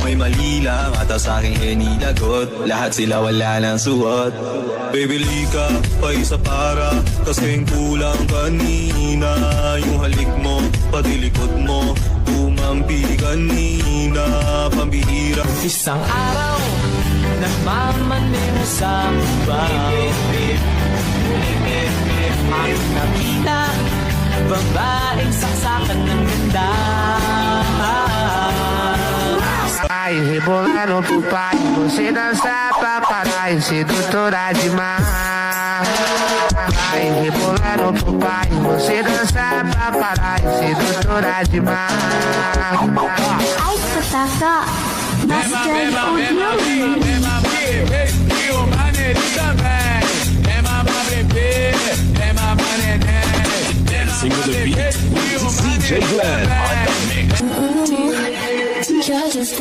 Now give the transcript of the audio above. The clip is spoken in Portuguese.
May mali lang ata sa aking hinilagot. Lahat sila wala nang suot. Bibili ka pa isa para kasing kulang kanina. Yung halik mo, pati likod mo, tumampi kanina. Pambihira. Isang araw, nagmamaneho sa bahay. Ang nakita, babaeng saksakan ng ganda. Ai, rebolando pro pai, você dança pra caralho, sedutora demais. Ai, rebolando pro pai, você dança pra caralho, sedutora demais. Ai, Patata, bastante ouviu. Dancing with the beat with DJ Glenn on the mix. Just